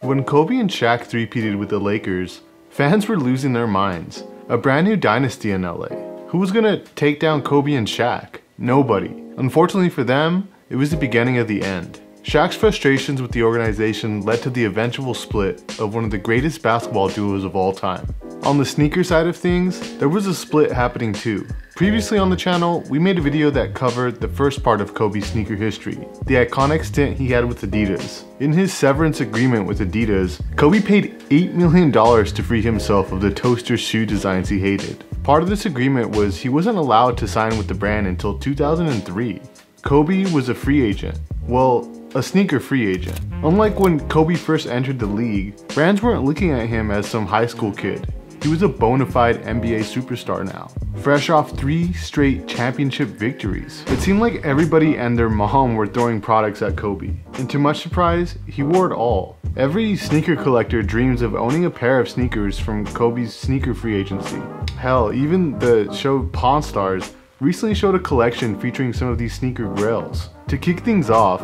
When Kobe and Shaq three-peated with the Lakers, fans were losing their minds. A brand new dynasty in LA. Who was gonna take down Kobe and Shaq? Nobody. Unfortunately for them, it was the beginning of the end. Shaq's frustrations with the organization led to the eventual split of one of the greatest basketball duos of all time. On the sneaker side of things, there was a split happening too. Previously on the channel, we made a video that covered the first part of Kobe's sneaker history, the iconic stint he had with Adidas. In his severance agreement with Adidas, Kobe paid $8 million to free himself of the toaster shoe designs he hated. Part of this agreement was he wasn't allowed to sign with the brand until 2003. Kobe was a free agent. Well, a sneaker free agent. Unlike when Kobe first entered the league, brands weren't looking at him as some high school kid. He was a bona fide NBA superstar now, fresh off 3 straight championship victories. It seemed like everybody and their mom were throwing products at Kobe, and to much surprise, he wore it all. Every sneaker collector dreams of owning a pair of sneakers from Kobe's sneaker free agency. Hell, even the show Pawn Stars recently showed a collection featuring some of these sneaker grails. To kick things off,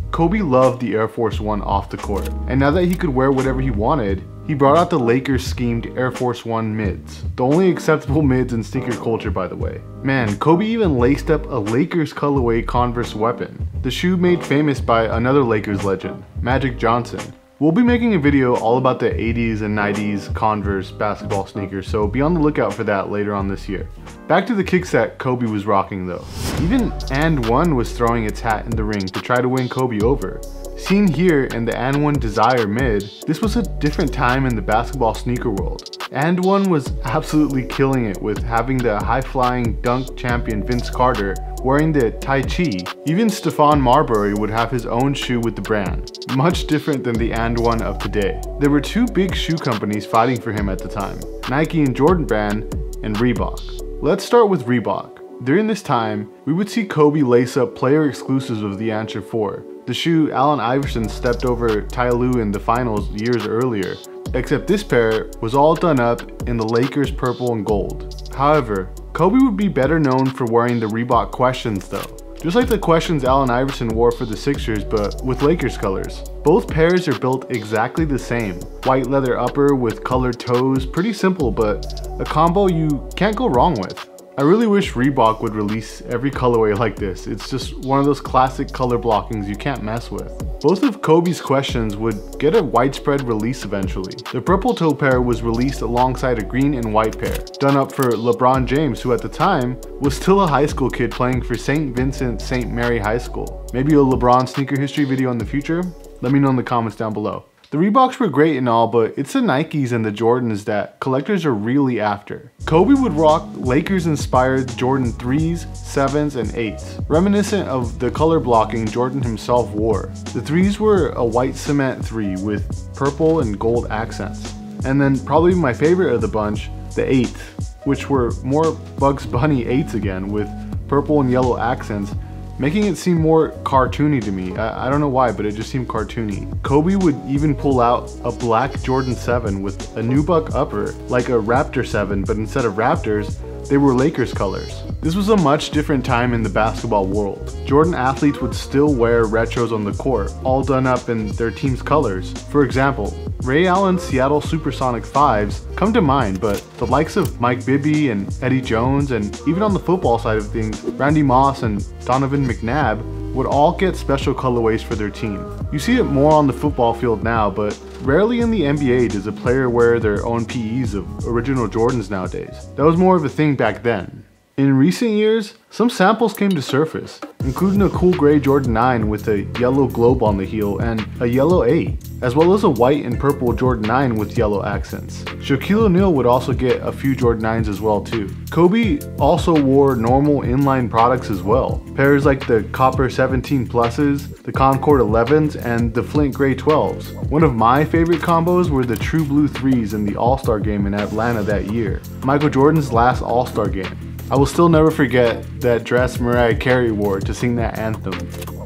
Kobe loved the Air Force One off the court, and now that he could wear whatever he wanted, he brought out the Lakers schemed Air Force One mids. The only acceptable mids in sneaker culture, by the way. Man, Kobe even laced up a Lakers colorway Converse weapon, the shoe made famous by another Lakers legend, Magic Johnson. We'll be making a video all about the 80s and 90s Converse basketball sneakers, so be on the lookout for that later on this year. Back to the kicks that Kobe was rocking though. Even And One was throwing its hat in the ring to try to win Kobe over. Seen here in the And One Desire mid, this was a different time in the basketball sneaker world. And One was absolutely killing it with having the high-flying dunk champion Vince Carter wearing the Tai Chi. Even Stephon Marbury would have his own shoe with the brand, much different than the And One of today. There were 2 big shoe companies fighting for him at the time, Nike and Jordan Brand and Reebok. Let's start with Reebok. During this time, we would see Kobe lace up player exclusives of the Answer 4. The shoe Allen Iverson stepped over Ty Lue in the finals years earlier, except this pair was all done up in the Lakers purple and gold. However, Kobe would be better known for wearing the Reebok Questions though. Just like the Questions Allen Iverson wore for the Sixers but with Lakers colors. Both pairs are built exactly the same. White leather upper with colored toes, pretty simple but a combo you can't go wrong with. I really wish Reebok would release every colorway like this. It's just one of those classic color blockings you can't mess with. Both of Kobe's Questions would get a widespread release eventually. The purple toe pair was released alongside a green and white pair, done up for LeBron James, who at the time was still a high school kid playing for St. Vincent St. Mary High School. Maybe a LeBron sneaker history video in the future? Let me know in the comments down below. The Reeboks were great and all, but it's the Nikes and the Jordans that collectors are really after. Kobe would rock Lakers-inspired Jordan 3s, 7s, and 8s, reminiscent of the color blocking Jordan himself wore. The 3s were a white cement 3 with purple and gold accents. And then probably my favorite of the bunch, the 8th, which were more Bugs Bunny 8s again with purple and yellow accents, making it seem more cartoony to me. I don't know why, but it just seemed cartoony. Kobe would even pull out a black Jordan 7 with a nubuck upper, like a Raptor 7, but instead of Raptors, they were Lakers colors. This was a much different time in the basketball world. Jordan athletes would still wear retros on the court, all done up in their team's colors. For example, Ray Allen's Seattle Supersonic 5s come to mind, but the likes of Mike Bibby and Eddie Jones, and even on the football side of things, Randy Moss and Donovan McNabb would all get special colorways for their team. You see it more on the football field now, but rarely in the NBA does a player wear their own PEs of original Jordans nowadays. That was more of a thing back then. In recent years, some samples came to surface, including a cool gray Jordan 9 with a yellow globe on the heel and a yellow 8, as well as a white and purple Jordan 9 with yellow accents. Shaquille O'Neal would also get a few Jordan 9s as well too. Kobe also wore normal inline products as well. Pairs like the Copper 17 Pluses, the Concord 11s, and the Flint Gray 12s. One of my favorite combos were the True Blue 3s in the All-Star game in Atlanta that year, Michael Jordan's last All-Star game. I will still never forget that dress Mariah Carey wore to sing that anthem.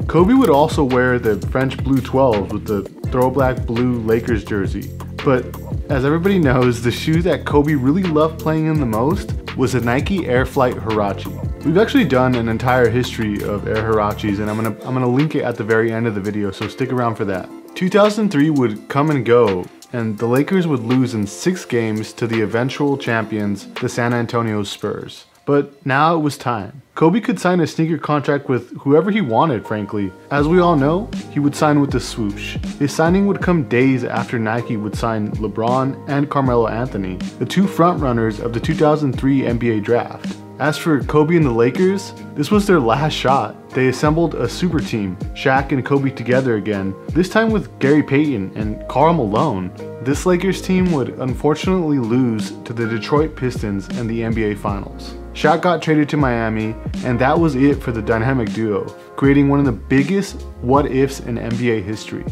Kobe would also wear the French Blue 12s with the throwback blue Lakers jersey. But as everybody knows, the shoe that Kobe really loved playing in the most was a Nike Air Flight Huarache. We've actually done an entire history of Air Huaraches, and I'm gonna link it at the very end of the video, so stick around for that. 2003 would come and go, and the Lakers would lose in 6 games to the eventual champions, the San Antonio Spurs. But now it was time. Kobe could sign a sneaker contract with whoever he wanted, frankly. As we all know, he would sign with the swoosh. His signing would come days after Nike would sign LeBron and Carmelo Anthony, the 2 frontrunners of the 2003 NBA draft. As for Kobe and the Lakers, this was their last shot. They assembled a super team, Shaq and Kobe together again, this time with Gary Payton and Karl Malone. This Lakers team would unfortunately lose to the Detroit Pistons in the NBA Finals. Shaq got traded to Miami, and that was it for the dynamic duo, creating one of the biggest what-ifs in NBA history.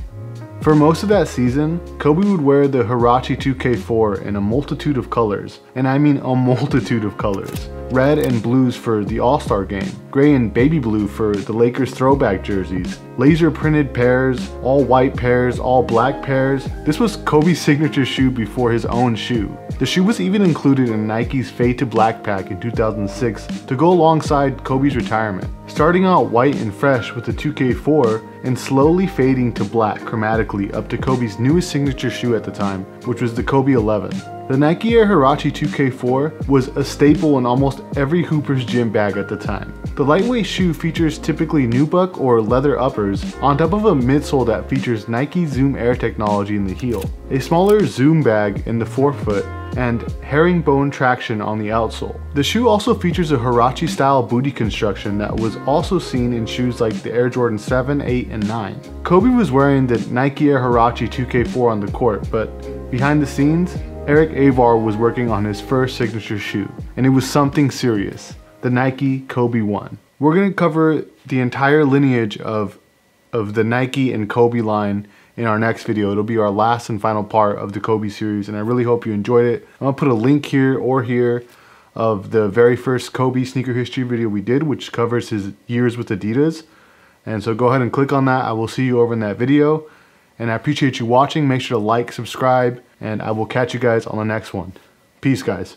For most of that season, Kobe would wear the Huarache 2K4 in a multitude of colors, and I mean a multitude of colors. Red and blues for the All-Star game, gray and baby blue for the Lakers throwback jerseys, laser printed pairs, all white pairs, all black pairs. This was Kobe's signature shoe before his own shoe. The shoe was even included in Nike's Fade to Black pack in 2006 to go alongside Kobe's retirement. Starting out white and fresh with the 2K4 and slowly fading to black chromatically up to Kobe's newest signature shoe at the time, which was the Kobe 11. The Nike Air Huarache 2K4 was a staple in almost every Hooper's gym bag at the time. The lightweight shoe features typically nubuck or leather uppers on top of a midsole that features Nike Zoom Air technology in the heel, a smaller Zoom bag in the forefoot, and herringbone traction on the outsole. The shoe also features a Huarache style booty construction that was also seen in shoes like the Air Jordan 7, 8, and 9. Kobe was wearing the Nike Air Huarache 2K4 on the court, but behind the scenes, Eric Avar was working on his first signature shoe, and it was something serious, the Nike Kobe 1. We're going to cover the entire lineage of the Nike and Kobe line in our next video. It'll be our last and final part of the Kobe series, and I really hope you enjoyed it. I'm going to put a link here or here of the very first Kobe sneaker history video we did, which covers his years with Adidas. And so go ahead and click on that. I will see you over in that video. And I appreciate you watching. Make sure to like, subscribe, and I will catch you guys on the next one. Peace, guys.